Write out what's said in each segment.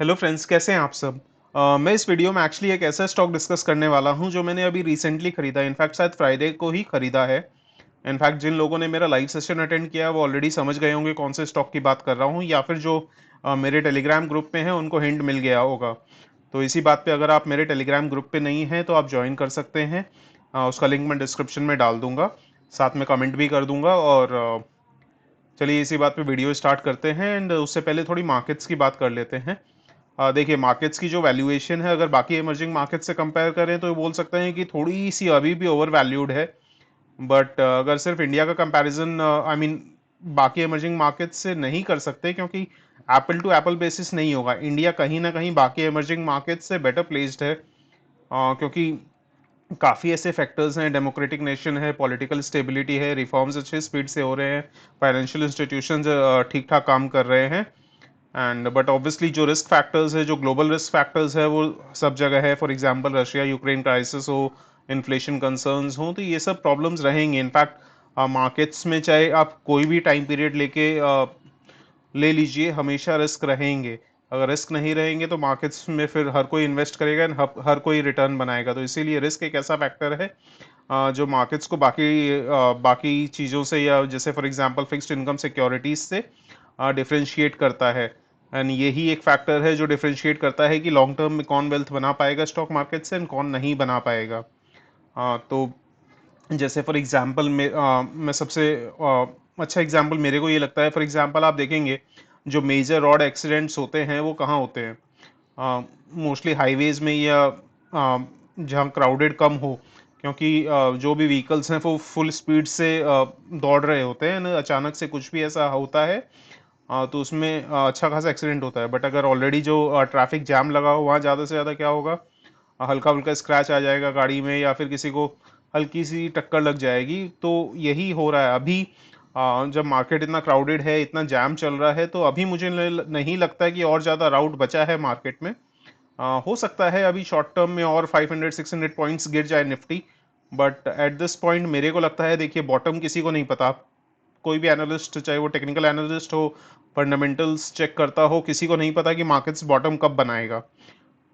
Hello friends, कैसे हैं आप सब। मैं इस वीडियो में एक्चुअली एक ऐसा स्टॉक डिस्कस करने वाला हूं जो मैंने अभी रिसेंटली खरीदा है। इनफैक्ट शायद फ्राइडे को ही खरीदा है। इनफैक्ट जिन लोगों ने मेरा लाइव सेशन अटेंड किया वो ऑलरेडी समझ गए होंगे कौन से स्टॉक की बात कर रहा हूं, या फिर जो मेरे टेलीग्राम ग्रुप में हैं उनको हिंट मिल गया होगा। तो इसी बात पे अगर आप मेरे टेलीग्राम ग्रुप पे नहीं हैं तो आप ज्वाइन कर सकते हैं। उसका लिंक मैं डिस्क्रिप्शन में डाल दूंगा, साथ में कमेंट भी कर दूंगा। और चलिए इसी बात पे वीडियो स्टार्ट करते हैं। एंड उससे पहले थोड़ी मार्केट्स की बात कर लेते हैं। देखिए, मार्केट्स की जो वैल्यूएशन है अगर बाकी इमर्जिंग मार्केट से कंपेयर करें तो ये बोल सकते हैं कि थोड़ी सी अभी भी ओवर वैल्यूड है। बट अगर सिर्फ इंडिया का कंपैरिजन आई मीन बाकी इमर्जिंग मार्केट से नहीं कर सकते, क्योंकि एप्पल टू एप्पल बेसिस नहीं होगा। इंडिया कहीं ना कहीं बाकी इमर्जिंग मार्केट से बेटर प्लेस्ड है, क्योंकि काफ़ी ऐसे फैक्टर्स हैं। डेमोक्रेटिक नेशन है, पॉलिटिकल स्टेबिलिटी है, रिफॉर्म्स अच्छे स्पीड से हो रहे हैं, फाइनेंशियल इंस्टीट्यूशंस ठीक ठाक काम कर रहे हैं। एंड बट ऑब्वियसली जो रिस्क फैक्टर्स है, जो ग्लोबल रिस्क फैक्टर्स है, वो सब जगह है। For example Russia Ukraine crisis हो, इन्फ्लेशन कंसर्न्स हो, तो ये सब प्रॉब्लम्स रहेंगे। इनफैक्ट मार्केट्स में चाहे आप कोई भी टाइम पीरियड लेके ले लीजिए, हमेशा रिस्क रहेंगे। अगर रिस्क नहीं रहेंगे तो मार्केट्स में फिर हर कोई इन्वेस्ट करेगा एंड हर कोई रिटर्न बनाएगा। तो इसीलिए रिस्क एक ऐसा फैक्टर है जो मार्केट्स को बाकी चीज़ों से, या जैसे for example fixed income securities से डिफरेंशिएट करता है। एंड यही एक फैक्टर है जो डिफरेंशिएट करता है कि लॉन्ग टर्म में कौन वेल्थ बना पाएगा स्टॉक मार्केट से एंड कौन नहीं बना पाएगा। तो जैसे फॉर एग्जांपल मैं सबसे अच्छा एग्जांपल मेरे को ये लगता है। फॉर एग्जांपल आप देखेंगे जो मेजर रोड एक्सीडेंट्स होते हैं वो कहाँ होते हैं, मोस्टली हाईवेज में, या जहाँ क्राउडेड कम हो। क्योंकि जो भी व्हीकल्स हैं वो फुल स्पीड से दौड़ रहे होते हैं ना, अचानक से कुछ भी ऐसा होता है तो उसमें अच्छा खासा एक्सीडेंट होता है। बट अगर ऑलरेडी जो ट्रैफिक जैम लगा हो वहाँ ज़्यादा से ज़्यादा क्या होगा, हल्का फुल्का स्क्रैच आ जाएगा गाड़ी में, या फिर किसी को हल्की सी टक्कर लग जाएगी। तो यही हो रहा है अभी। जब मार्केट इतना क्राउडेड है, इतना जैम चल रहा है, तो अभी मुझे नहीं लगता है कि और ज़्यादा राउट बचा है मार्केट में। हो सकता है अभी शॉर्ट टर्म में और 500-600 पॉइंट्स गिर जाए Nifty. But at this point मेरे को लगता है, देखिए बॉटम किसी को नहीं पता। कोई भी एनालिस्ट, चाहे वो टेक्निकल एनालिस्ट हो, फंडामेंटल्स चेक करता हो, किसी को नहीं पता कि मार्केट्स बॉटम कब बनाएगा।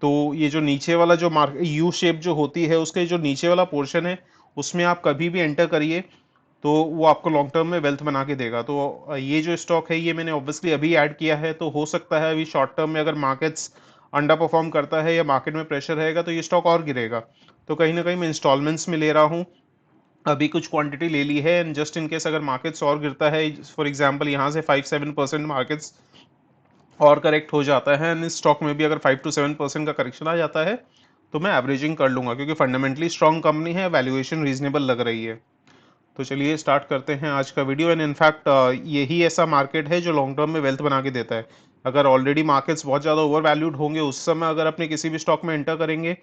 तो ये जो नीचे वाला जो मार्केट यू शेप जो होती है, उसके जो नीचे वाला पोर्शन है उसमें आप कभी भी एंटर करिए तो वो आपको लॉन्ग टर्म में वेल्थ बना के देगा। तो ये जो स्टॉक है ये मैंने ऑब्वियसली अभी ऐड किया है। तो हो सकता है अभी शॉर्ट टर्म में अगर मार्केट्स अंडर परफॉर्म करता है या मार्केट में प्रेशर रहेगा तो ये स्टॉक और गिरेगा। तो कहीं ना कहीं मैं इंस्टॉलमेंट्स में ले रहा हूँ। अभी कुछ क्वांटिटी ले ली है एंड जस्ट इन केस अगर मार्केट्स और गिरता है, फॉर एग्जांपल यहाँ से 5-7% मार्केट्स और करेक्ट हो जाता है, एंड इस स्टॉक में भी अगर 5-7% का करेक्शन आ जाता है तो मैं एवरेजिंग कर लूंगा, क्योंकि फंडामेंटली स्ट्रॉन्ग कंपनी है, वैल्यूएशन रीजनेबल लग रही है। तो चलिए स्टार्ट करते हैं आज का वीडियो। एंड इनफैक्ट यही ऐसा मार्केट है जो लॉन्ग टर्म में वेल्थ बना के देता है। अगर ऑलरेडी मार्केट्स बहुत ज़्यादा ओवर वैल्यूड होंगे उस समय अगर अपने किसी भी स्टॉक में एंटर करेंगे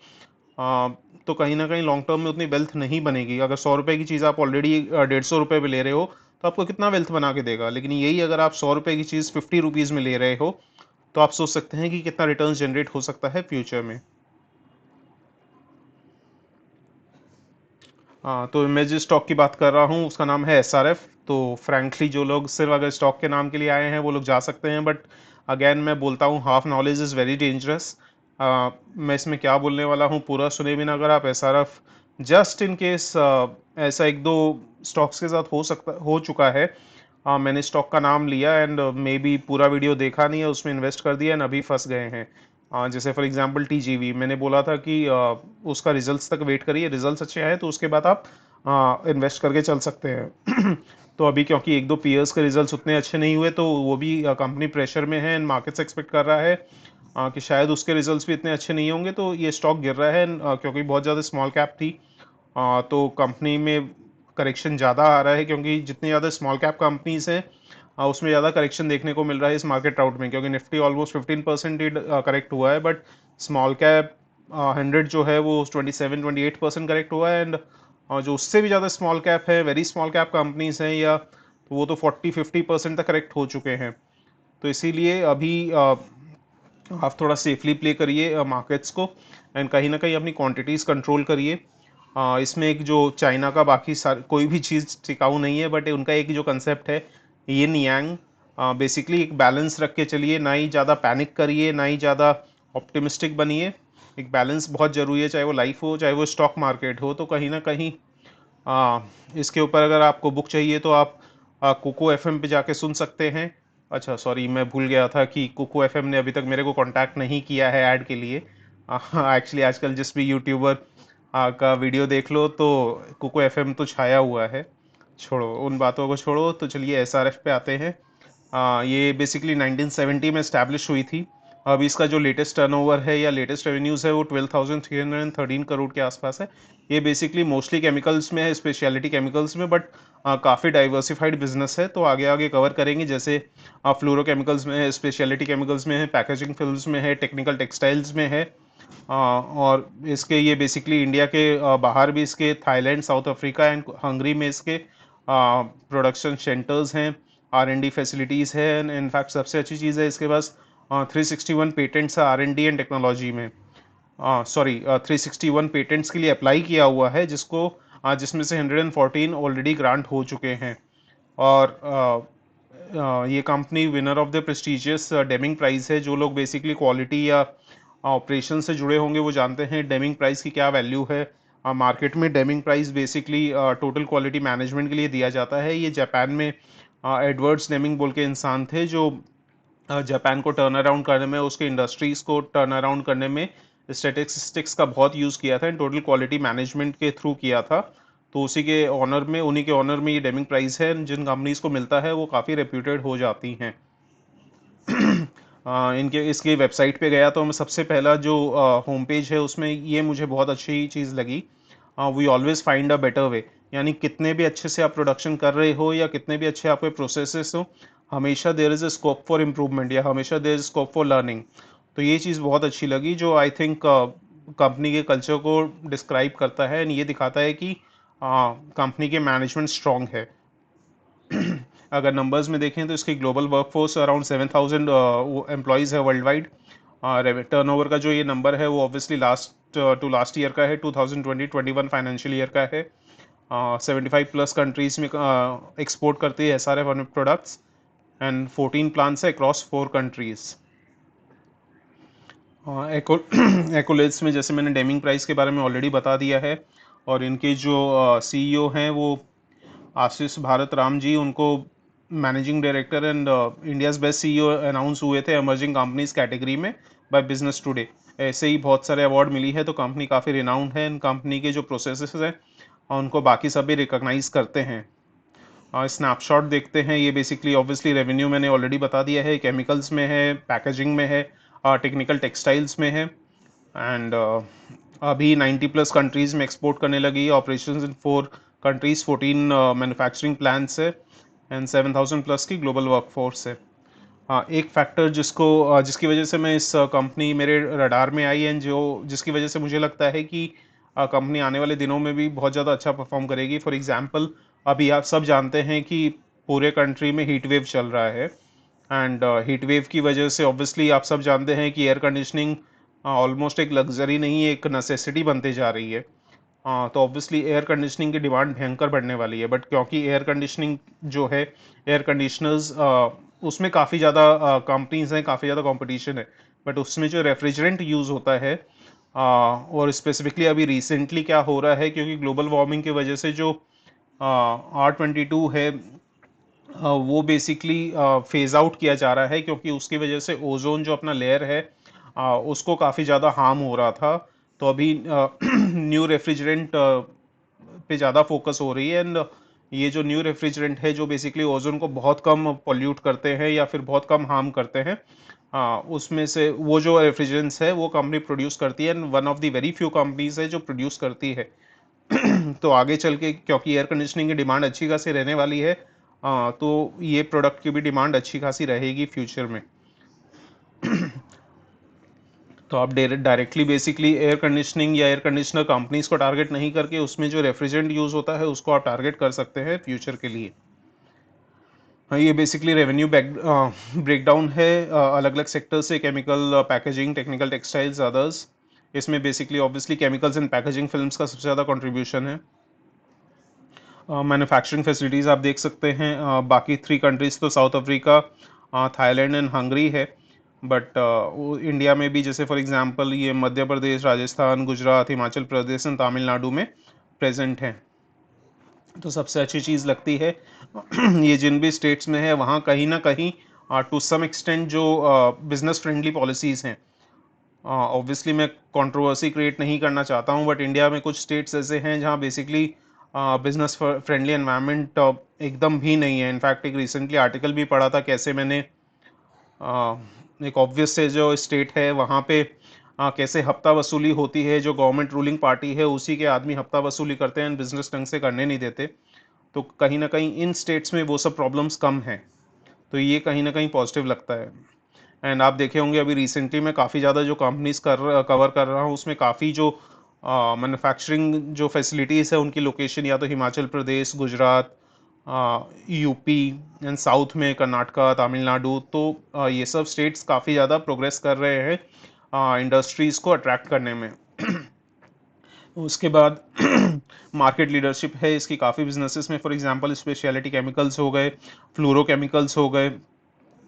तो कहीं ना कहीं लॉन्ग टर्म में उतनी वेल्थ नहीं बनेगी। अगर 100 रुपए की चीज़ आप ऑलरेडी 150 रुपये पे ले रहे हो तो आपको कितना वेल्थ बना के देगा। लेकिन यही अगर आप 100 रुपए की चीज़ 50 रुपीज़ में ले रहे हो तो आप सोच सकते हैं कि कितना रिटर्न जनरेट हो सकता है फ्यूचर में। हाँ, तो मैं जिस स्टॉक की बात कर रहा हूँ उसका नाम है एसआरएफ। तो फ्रैंकली जो लोग सिर्फ अगर स्टॉक के नाम के लिए आए हैं वो लोग जा सकते हैं, बट अगेन मैं बोलता हूँ half knowledge is very dangerous. मैं इसमें क्या बोलने वाला हूँ पूरा सुने बिना अगर आप एसआरएफ जस्ट इन केस, ऐसा एक दो स्टॉक्स के साथ हो चुका है। मैंने स्टॉक का नाम लिया एंड मे बी पूरा वीडियो देखा नहीं है, उसमें इन्वेस्ट कर दिया एंड अभी फंस गए हैं। जैसे फॉर एग्जांपल टीजीवी मैंने बोला था कि उसका रिजल्ट्स तक वेट करिए, रिजल्ट्स अच्छे आए तो उसके बाद आप इन्वेस्ट करके चल सकते हैं। तो अभी क्योंकि एक दो पीयर्स के रिजल्ट्स उतने अच्छे नहीं हुए तो वो भी कंपनी प्रेशर में है एंड मार्केट्स एक्सपेक्ट कर रहा है कि शायद उसके रिजल्ट्स भी इतने अच्छे नहीं होंगे, तो ये स्टॉक गिर रहा है। क्योंकि बहुत ज़्यादा स्मॉल कैप थी, तो कंपनी में करेक्शन ज़्यादा आ रहा है, क्योंकि जितनी ज़्यादा स्मॉल कैप कंपनीज हैं उसमें ज़्यादा करेक्शन देखने को मिल रहा है इस मार्केट आउट में। क्योंकि निफ्टी ऑलमोस्ट 15% ही करेक्ट हुआ है, बट स्मॉल कैप 100 जो है वो 27-28% करेक्ट हुआ है। एंड जो उससे भी ज़्यादा स्मॉल कैप है, वेरी स्मॉल कैप कंपनीज हैं, या तो वो तो 40-50% तक करेक्ट हो चुके हैं। तो इसीलिए अभी आप थोड़ा सेफली प्ले करिए मार्केट्स को, एंड कहीं ना कहीं अपनी क्वांटिटीज़ कंट्रोल करिए। इसमें एक जो चाइना का बाकी कोई भी चीज़ टिकाऊ नहीं है, बट उनका एक जो कंसेप्ट है यिन यांग, बेसिकली एक बैलेंस रख के चलिए, ना ही ज़्यादा पैनिक करिए, ना ही ज़्यादा ऑप्टिमिस्टिक बनिए। एक बैलेंस बहुत ज़रूरी है, चाहे वो लाइफ हो चाहे वो स्टॉक मार्केट हो। तो कहीं ना कहीं इसके ऊपर अगर आपको बुक चाहिए तो आप कोको एफएम पे जाके सुन सकते हैं। अच्छा सॉरी, मैं भूल गया था कि कोको एफएम ने अभी तक मेरे को कांटेक्ट नहीं किया है ऐड के लिए। एक्चुअली आजकल जिस भी यूट्यूबर का वीडियो देख लो तो कोको एफएम तो छाया हुआ है। छोड़ो उन बातों को, छोड़ो। तो चलिए एसआरएफ पे आते हैं। ये बेसिकली 1970 में स्टैब्लिश हुई थी। अभी इसका जो लेटेस्ट टर्नओवर है या लेटेस्ट रेवेन्यूज है वो 12,313 करोड़ के आसपास है। ये बेसिकली मोस्टली केमिकल्स में है, स्पेशलिटी केमिकल्स में, बट काफ़ी डाइवर्सिफाइड बिजनेस है। तो आगे आगे कवर करेंगे, जैसे फ्लोरोकेमिकल्स में है, स्पेशलिटी केमिकल्स में है, पैकेजिंग फिल्म्स में है, टेक्निकल टेक्सटाइल्स में है। और इसके ये बेसिकली इंडिया के बाहर भी इसके Thailand, south Africa and Hungary में इसके प्रोडक्शन सेंटर्स हैं, R&D फैसिलिटीज़ है। इनफैक्ट सबसे अच्छी चीज़ है इसके पास 361 पेटेंट्स R&D एंड टेक्नोलॉजी में। सॉरी, 361 पेटेंट्स के लिए अप्लाई किया हुआ है, जिसमें से 114 ऑलरेडी ग्रांट हो चुके हैं। और ये company winner of the prestigious Deming prize है। जो लोग बेसिकली क्वालिटी या ऑपरेशन से जुड़े होंगे वो जानते हैं डेमिंग प्राइस की क्या वैल्यू है। मार्केट में Deming price basically total quality management के लिए दिया जाता है। ये जापान में एडवर्ड्स डेमिंग बोल के इंसान थे, जो जापान को टर्न अराउंड करने में, उसके इंडस्ट्रीज को टर्न अराउंड करने में स्टैटिस्टिक्स का बहुत यूज़ किया था, टोटल क्वालिटी मैनेजमेंट के थ्रू किया था। तो उन्हीं के ऑनर में ये डेमिंग प्राइस है। जिन कंपनीज को मिलता है वो काफ़ी रेप्यूटेड हो जाती हैं। इनके इसकी वेबसाइट पे गया तो मैं सबसे पहला जो होम पेज है उसमें ये मुझे बहुत अच्छी चीज़ लगी। We always find a better way. यानी कितने भी अच्छे से आप प्रोडक्शन कर रहे हो या कितने भी अच्छे आपके प्रोसेसेस हो, हमेशा there is a scope for improvement या हमेशा there is scope for learning. तो ये चीज़ बहुत अच्छी लगी, जो आई थिंक कंपनी के कल्चर को डिस्क्राइब करता है, and ये दिखाता है कि कंपनी के मैनेजमेंट स्ट्रांग है। अगर नंबर्स में देखें तो इसकी ग्लोबल वर्कफोर्स अराउंड 7,000 एम्प्लॉयज़ है वर्ल्ड वाइड। टर्नओवर का जो ये नंबर है वो ऑब्वियसली लास्ट लास्ट ईयर का है, 2020-21 फाइनेंशियल ईयर का है। 75 प्लस कंट्रीज में एक्सपोर्ट करती है एसआरएफ प्रोडक्ट्स, एंड 14 प्लांट्स है अक्रॉस 4 कंट्रीज। एकोलेट्स में जैसे मैंने डेमिंग प्राइस के बारे में ऑलरेडी बता दिया है। और इनके जो सीईओ हैं वो आशीष भारत राम जी, उनको managing director and India's best CEO announce हुए थे एमर्जिंग कंपनीज कैटेगरी में बाय बिजनेस टुडे। ऐसे ही बहुत सारे अवार्ड मिली है। तो कंपनी काफ़ी रिनाउंड है। इन कंपनी के जो प्रोसेसेस हैं उनको बाकी सभी रिकॉग्नाइज करते हैं। स्नैपशॉट देखते हैं। ये बेसिकली ऑब्वियसली रेवेन्यू मैंने ऑलरेडी बता दिया है, केमिकल्स में है, पैकेजिंग में है, टेक्निकल टेक्सटाइल्स में है। एंड अभी 90 प्लस कंट्रीज में एक्सपोर्ट करने लगी। Operations in 4 countries, 14 manufacturing plants है, एंड 7,000 प्लस की ग्लोबल वर्कफोर्स है। हाँ, एक फैक्टर जिसकी वजह से मैं इस कंपनी मेरे रडार में आई, एंड जिसकी वजह से मुझे लगता है कि कंपनी आने वाले दिनों में भी बहुत ज़्यादा अच्छा परफॉर्म करेगी। फॉर एग्जांपल, अभी आप सब जानते हैं कि पूरे कंट्री में हीट वेव चल रहा है। एंड हीट वेव की वजह से ऑब्वियसली आप सब जानते हैं कि एयर कंडीशनिंग ऑलमोस्ट एक लग्जरी नहीं, एक नेसेसिटी बनते जा रही है। तो ऑब्वियसली एयर कंडीशनिंग की डिमांड भयंकर बढ़ने वाली है। बट क्योंकि एयर कंडीशनिंग जो है, एयर कंडीशनर्स, उसमें काफ़ी ज़्यादा कंपनीज हैं, काफ़ी ज़्यादा कंपटीशन है। बट उसमें जो रेफ्रिजरेंट यूज़ होता है, और स्पेसिफिकली अभी रिसेंटली क्या हो रहा है, क्योंकि ग्लोबल वार्मिंग की वजह से जो R22 है, वो बेसिकली फेज आउट किया जा रहा है, क्योंकि उसकी वजह से ओजोन जो अपना लेयर है, उसको काफ़ी ज़्यादा हार्म हो रहा था। तो अभी न्यू रेफ्रिजरेंट पे ज़्यादा फोकस हो रही है। एंड ये जो न्यू रेफ्रिजरेंट है, जो बेसिकली ओजोन को बहुत कम पोल्यूट करते हैं या फिर बहुत कम हार्म करते हैं, उसमें से वो जो रेफ्रिजरेंट्स है वो कंपनी प्रोड्यूस करती है, and one of the very few companies है जो प्रोड्यूस करती है। तो आगे चल के क्योंकि एयर कंडीशनिंग की डिमांड अच्छी खासी रहने वाली है, तो ये प्रोडक्ट की भी डिमांड अच्छी खासी रहेगी फ्यूचर में। तो आप डायरेक्टली बेसिकली एयर कंडीशनिंग या एयर कंडीशनर कंपनीज को टारगेट नहीं करके उसमें जो रेफ्रिजरेंट यूज होता है उसको आप टारगेट कर सकते हैं फ्यूचर के लिए। हाँ, ये बेसिकली रेवेन्यू ब्रेकडाउन है अलग अलग सेक्टर से, chemical, packaging, technical textiles, others. इसमें basically obviously chemicals and packaging films का सबसे ज़्यादा कंट्रीब्यूशन है। मैन्युफैक्चरिंग फैसिलिटीज़ आप देख सकते हैं। बाकी 3 कंट्रीज तो south Africa, Thailand and Hungary है। बट इंडिया में भी जैसे फॉर एग्जांपल ये मध्य प्रदेश, राजस्थान, गुजरात, हिमाचल प्रदेश एंड तमिलनाडु में प्रेजेंट हैं। तो सबसे अच्छी चीज़ लगती है ये जिन भी स्टेट्स में है वहाँ कहीं ना कहीं टू सम एक्सटेंट जो बिजनेस फ्रेंडली पॉलिसीज़ हैं। ऑब्वियसली मैं कंट्रोवर्सी क्रिएट नहीं करना चाहता हूँ, बट इंडिया में कुछ स्टेट्स ऐसे हैं जहाँ बेसिकली बिजनेस फ्रेंडली एनवायरनमेंट एकदम भी नहीं है। इनफैक्ट एक रिसेंटली आर्टिकल भी पढ़ा था कैसे मैंने एक ऑब्वियस से जो स्टेट है वहाँ पे कैसे हफ्ता वसूली होती है, जो गवर्नमेंट रूलिंग पार्टी है उसी के आदमी हफ्ता वसूली करते हैं, बिजनेस ढंग से करने नहीं देते। तो कहीं ना कहीं इन स्टेट्स में वो सब प्रॉब्लम्स कम हैं। तो ये कहीं ना कहीं पॉजिटिव लगता है। एंड आप देखे होंगे अभी रिसेंटली मैं काफ़ी ज़्यादा जो कंपनीज कवर कर रहा हूँ उसमें काफ़ी जो मैन्युफैक्चरिंग जो फैसिलिटीज़ है उनकी लोकेशन या तो Himachal Pradesh, Gujarat, UP and south में कर्नाटका, तमिलनाडु। तो ये सब स्टेट्स काफ़ी ज़्यादा प्रोग्रेस कर रहे हैं इंडस्ट्रीज़ को अट्रैक्ट करने में। उसके बाद मार्केट लीडरशिप है इसकी काफ़ी बिजनेसेस में, फॉर एग्जांपल स्पेशलिटी केमिकल्स हो गए, फ्लोरोकेमिकल्स हो गए।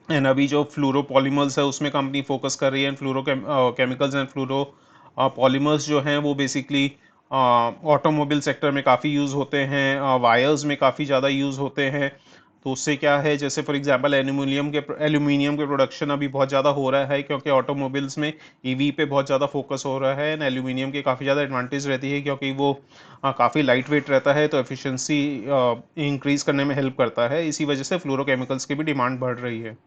एंड अभी जो फ्लोरोपॉलीमर्स है उसमें कंपनी फोकस कर रही है। And fluoro chemicals and fluoro polymers जो हैं वो बेसिकली ऑटोमोबाइल सेक्टर में काफ़ी यूज़ होते हैं, वायर्स में काफ़ी ज़्यादा यूज़ होते हैं। तो उससे क्या है, जैसे फॉर एग्जांपल एल्यूमिनियम के प्रोडक्शन अभी बहुत ज़्यादा हो रहा है क्योंकि ऑटोमोबाइल्स में ईवी पे बहुत ज़्यादा फोकस हो रहा है। एंड एल्यूमिनियम की काफ़ी ज़्यादा एडवांटेज रहती है क्योंकि वो काफ़ी लाइट वेट रहता है, तो एफिशिएंसी इंक्रीज करने में हेल्प करता है। इसी वजह से फ्लोरोकेमिकल्स की भी डिमांड बढ़ रही है।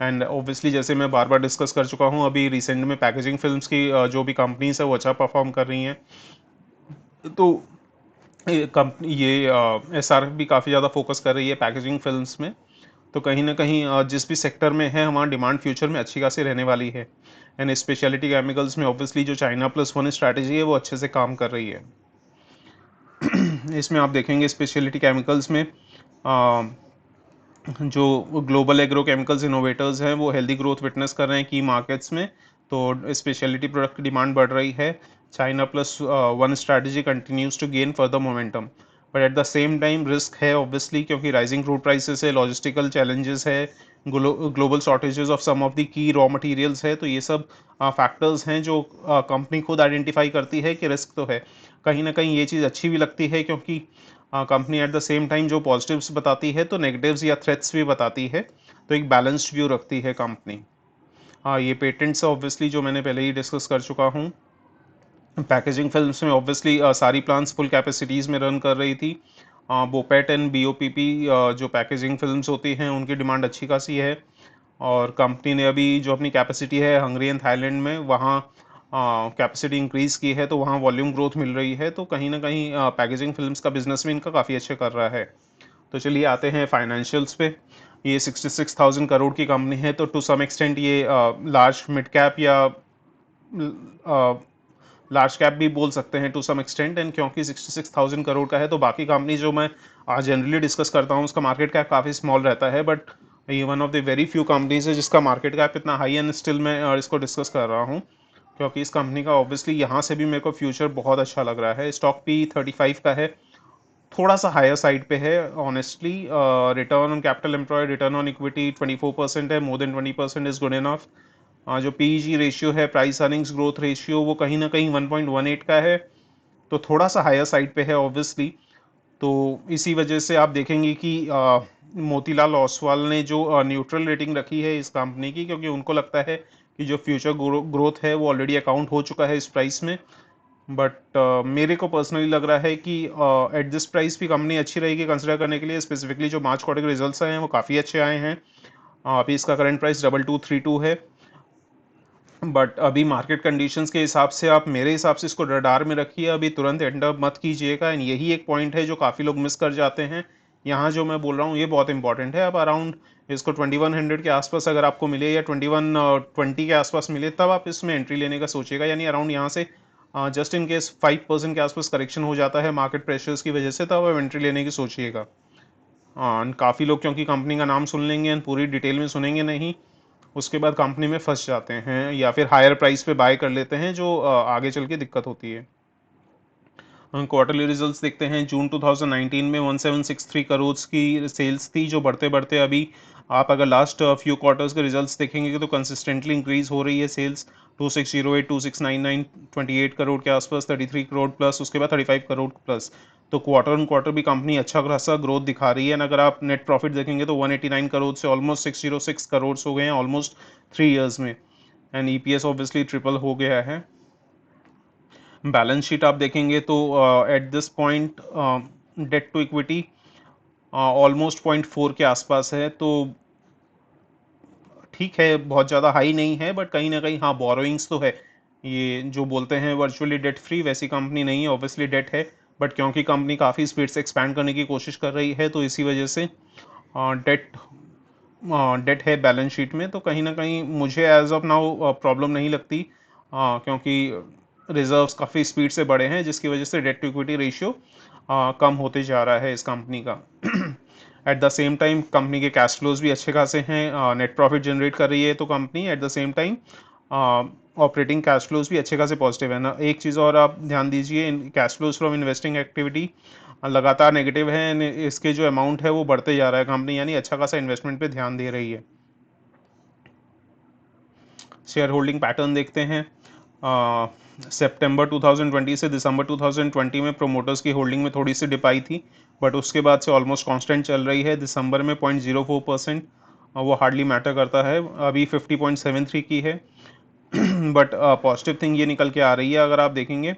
एंड ऑब्वियसली जैसे मैं बार बार डिस्कस कर चुका हूँ, अभी रिसेंट में पैकेजिंग फिल्म्स की जो भी कंपनीज है वो अच्छा परफॉर्म कर रही हैं। तो ये कंपनी ये एसआर भी काफ़ी ज़्यादा फोकस कर रही है पैकेजिंग फिल्म्स में। तो कहीं ना कहीं जिस भी सेक्टर में है हमारा डिमांड फ्यूचर में अच्छी खासी रहने वाली है। एंड स्पेशलिटी केमिकल्स में ऑब्वियसली जो China+1 स्ट्रैटेजी है वो अच्छे से काम कर रही है। इसमें आप देखेंगे स्पेशलिटी केमिकल्स में जो ग्लोबल एग्रोकेमिकल्स इनोवेटर्स हैं वो हेल्दी ग्रोथ विटनेस कर रहे हैं की मार्केट्स में। तो स्पेशलिटी प्रोडक्ट की डिमांड बढ़ रही है। China+1 strategy continues to gain further momentum, but at the same time risk है ऑब्वियसली क्योंकि राइजिंग क्रूड प्राइसेस है, लॉजिस्टिकल चैलेंजेस है, global shortages of some of the key raw materials है। तो ये सब फैक्टर्स हैं जो कंपनी खुद आइडेंटिफाई करती है कि रिस्क तो है। कहीं ना कहीं ये चीज़ अच्छी भी लगती है क्योंकि company at the same time जो पॉजिटिव्स बताती है तो नेगेटिव्स या थ्रेट्स भी बताती है। तो एक बैलेंस्ड व्यू रखती है कंपनी। हाँ, ये पेटेंट्स ऑब्वियसली जो मैंने पहले ही डिस्कस कर चुका हूँ। पैकेजिंग फिल्म्स में ऑब्वियसली सारी प्लांट्स फुल कैपेसिटीज़ में रन कर रही थी। बोपेट एंड बीओपीपी जो पैकेजिंग फिल्म्स होती हैं उनकी डिमांड अच्छी खासी है। और कंपनी ने अभी जो अपनी कैपेसिटी है हंगरी एंड थाईलैंड में वहाँ कैपेसिटी इंक्रीज की है, तो वहाँ वॉल्यूम ग्रोथ मिल रही है। तो कहीं ना कहीं पैकेजिंग फिल्म्स का बिजनेस भी इनका काफ़ी अच्छा कर रहा है। तो चलिए आते हैं फाइनेंशियल्स पे। ये 66,000 करोड़ की कंपनी है, तो टू सम एक्सटेंट ये लार्ज मिड कैप या लार्ज कैप भी बोल सकते हैं टू सम एक्सटेंट। एंड क्योंकि 66,000 करोड़ का है तो बाकी कंपनी जो मैं जनरली डिस्कस करता हूँ उसका मार्केट कैप काफ़ी स्मॉल रहता है। बट ये one of the very few companies है जिसका मार्केट कैप इतना हाई, एंड स्टिल मैं इसको डिस्कस कर रहा हूँ क्योंकि इस कंपनी का ऑब्वियसली यहाँ से भी मेरे को फ्यूचर बहुत अच्छा लग रहा है। स्टॉक पी 35 का है, थोड़ा सा हायर साइड पे है honestly. Return on capital employed, return on equity 24% है, more than 20% is good enough. जो पीईजी रेशियो है, प्राइस अर्निंग्स ग्रोथ रेशियो, वो कहीं ना कहीं 1.18 का है, तो थोड़ा सा हायर साइड पे है ऑब्वियसली। तो इसी वजह से आप देखेंगे कि मोतीलाल ओसवाल ने जो न्यूट्रल रेटिंग रखी है इस कंपनी की, क्योंकि उनको लगता है कि जो फ्यूचर ग्रोथ है वो ऑलरेडी अकाउंट हो चुका है इस प्राइस में। बट मेरे को पर्सनली लग रहा है कि एट दिस प्राइस भी कंपनी अच्छी रहेगी कंसिडर करने के लिए। स्पेसिफिकली जो मार्च क्वार्टर के रिजल्ट्स आए हैं वो काफ़ी अच्छे आए हैं। अभी इसका करंट प्राइस 2232 है। बट अभी मार्केट कंडीशंस के हिसाब से आप मेरे हिसाब से इसको रडार में रखिए, अभी तुरंत एंड अप मत कीजिएगा। एंड यही एक पॉइंट है जो काफ़ी लोग मिस कर जाते हैं। यहाँ जो मैं बोल रहा हूँ ये बहुत इंपॉर्टेंट है। अब अराउंड इसको 2100 के आसपास अगर आपको मिले या 2120 के आसपास मिले तब आप इसमें एंट्री लेने का सोचिएगा। यानी अराउंड यहाँ से जस्ट इन केस 5% के आसपास करेक्शन हो जाता है मार्केट प्रेशर्स की वजह से, तब आप एंट्री लेने की सोचिएगा। काफ़ी लोग क्योंकि कंपनी का नाम सुन लेंगे एंड पूरी डिटेल में सुनेंगे नहीं, उसके बाद कंपनी में फंस जाते हैं या फिर हायर प्राइस पे बाय कर लेते हैं, जो आगे चल के दिक्कत होती है। हम क्वार्टरली रिजल्ट्स देखते हैं। जून 2019 में 1763 करोड़ की सेल्स थी, जो बढ़ते बढ़ते अभी आप अगर लास्ट फ्यू क्वार्टर्स के रिजल्ट्स देखेंगे तो कंसिस्टेंटली इंक्रीज हो रही है सेल्स। 2608, 2699, 28 करोड़ के आसपास, 33 करोड़ प्लस, उसके बाद 35 करोड़ प्लस। तो क्वार्टर ऑन क्वार्टर भी कंपनी अच्छा खासा ग्रोथ दिखा रही है। अगर आप नेट प्रॉफिट देखेंगे तो 189 करोड़ से ऑलमोस्ट 606 करोड़ हो गए हैं ऑलमोस्ट 3 ईयर्स में। एंड ईपीएस ऑब्वियसली ट्रिपल हो गया है। बैलेंस शीट आप देखेंगे तो at this point debt to equity almost 0.4 के आसपास है। तो ठीक है, बहुत ज़्यादा हाई नहीं है, बट कहीं ना कहीं हाँ बोरोइंग्स तो है। ये जो बोलते हैं वर्चुअली डेट फ्री, वैसी कंपनी नहीं है, ऑब्वियसली डेट है। बट क्योंकि कंपनी काफ़ी स्पीड से एक्सपैंड करने की कोशिश कर रही है तो इसी वजह से डेट डेट है बैलेंस शीट में। तो कहीं ना कहीं मुझे एज ऑफ नाउ प्रॉब्लम नहीं लगती, क्योंकि रिजर्व्स काफ़ी स्पीड से बढ़े हैं जिसकी वजह से डेट टू इक्विटी रेशियो कम होते जा रहा है इस कंपनी का। Eight the same time company के कैश फ्लोज भी अच्छे खासे हैं, नेट प्रॉफिट जनरेट कर रही है तो company at the same time operating cash flows भी अच्छे खासे पॉजिटिव है ना। एक चीज़ और आप ध्यान दीजिए, cash flows from investing activity लगातार नेगेटिव है, इसके जो अमाउंट है वो बढ़ते जा रहा है, कंपनी यानी अच्छा खासा इन्वेस्टमेंट पे ध्यान दे रही है। शेयर होल्डिंग पैटर्न देखते हैं। सितंबर 2020 से दिसंबर 2020 में प्रोमोटर्स की होल्डिंग में थोड़ी सी डिप आई थी, बट उसके बाद से ऑलमोस्ट कांस्टेंट चल रही है। दिसंबर में 0.04%, वो हार्डली मैटर करता है, अभी 50.73 की है। बट पॉजिटिव थिंग ये निकल के आ रही है, अगर आप देखेंगे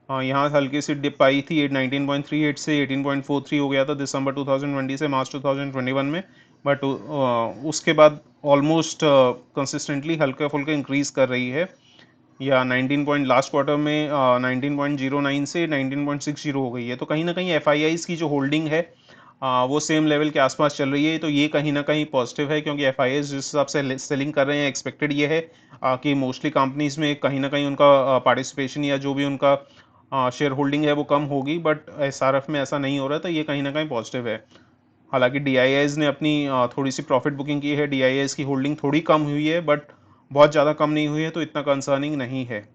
यहाँ हल्की सी डिप आई थी 19.38 से 18.43 हो गया था दिसंबर 2020 से मार्च 2021 में। बट उसके बाद ऑलमोस्ट कंसिस्टेंटली हल्का फुल्का इंक्रीज कर रही है, या 19 पॉइंट लास्ट क्वार्टर में 19.09 से 19.60 हो गई है। तो कहीं ना कहीं एफ की जो होल्डिंग है वो सेम लेवल के आसपास चल रही है। तो ये कहीं ना कहीं पॉजिटिव है, क्योंकि एफ जिस हिसाब से सेलिंग कर रहे हैं, एक्सपेक्टेड ये है कि मोस्टली कंपनीज में कहीं ना कहीं उनका पार्टिसिपेशन या जो भी उनका शेयर होल्डिंग है वो कम होगी। बट एसआरएफ में ऐसा नहीं हो रहा, तो ये कहीं ना कहीं पॉजिटिव है। हालांकि डीआईआईज ने अपनी थोड़ी सी प्रॉफिट बुकिंग की है, डीआईआईज की होल्डिंग थोड़ी कम हुई है, बट बहुत ज़्यादा कम नहीं हुई है, तो इतना कंसर्निंग नहीं है।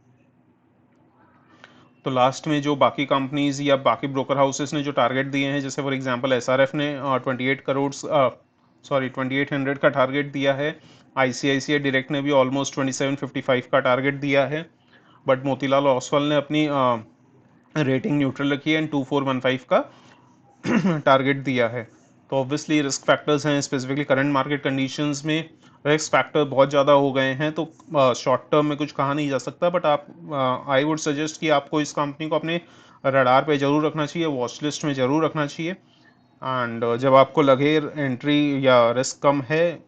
तो लास्ट में जो बाकी कंपनीज या बाकी ब्रोकर हाउसेस ने जो टारगेट दिए हैं, जैसे फॉर एग्जांपल एसआरएफ ने 2800 का टारगेट दिया है। आईसीआईसीआई डायरेक्ट ने भी ऑलमोस्ट 2755 का टारगेट दिया है। बट मोतीलाल ओसवाल ने अपनी रेटिंग न्यूट्रल रखी है एंड 2415 का टारगेट दिया है। तो ऑब्वियसली रिस्क फैक्टर्स हैं, स्पेसिफिकली करंट मार्केट कंडीशंस में रिस्क फैक्टर बहुत ज़्यादा हो गए हैं, तो शॉर्ट टर्म में कुछ कहा नहीं जा सकता। बट आप आई वुड सजेस्ट कि आपको इस कंपनी को अपने रडार पे जरूर रखना चाहिए, वॉच लिस्ट में जरूर रखना चाहिए। एंड जब आपको लगे एंट्री या रिस्क कम है,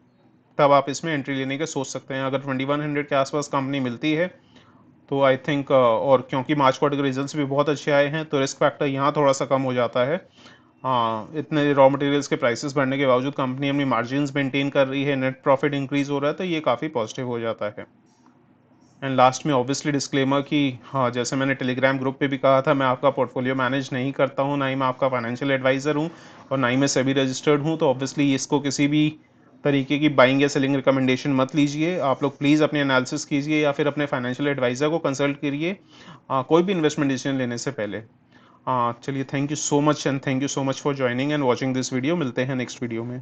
तब आप इसमें एंट्री लेने के सोच सकते हैं। अगर 2100 के आसपास कंपनी मिलती है तो आई थिंक, और क्योंकि मार्च क्वार्टर के रिजल्ट्स भी बहुत अच्छे आए हैं, तो रिस्क फैक्टर यहाँ थोड़ा सा कम हो जाता है। हाँ, इतने रॉ मटेरियल्स के प्राइसेस बढ़ने के बावजूद कंपनी अपनी मार्जिन्स मेंटेन कर रही है, नेट प्रॉफिट इंक्रीज हो रहा है, तो ये काफ़ी पॉजिटिव हो जाता है। एंड लास्ट में ऑब्वियसली डिस्क्लेमर कि हाँ, जैसे मैंने टेलीग्राम ग्रुप पे भी कहा था, मैं आपका पोर्टफोलियो मैनेज नहीं करता हूँ, ना ही मैं आपका फाइनेंशियल एडवाइज़र हूँ, और ना ही मैं सेबी रजिस्टर्ड हूँ। तो ऑब्वियसली इसको किसी भी तरीके की बाइंग या सेलिंग रिकमेंडेशन मत लीजिए। आप लोग प्लीज़ अपने एनालिसिस कीजिए या फिर अपने फाइनेंशियल एडवाइज़र को कंसल्ट करिए कोई भी इन्वेस्टमेंट डिसीजन लेने से पहले। चलिए, thank you so much and thank you so much for joining and watching this video. मिलते हैं नेक्स्ट वीडियो में।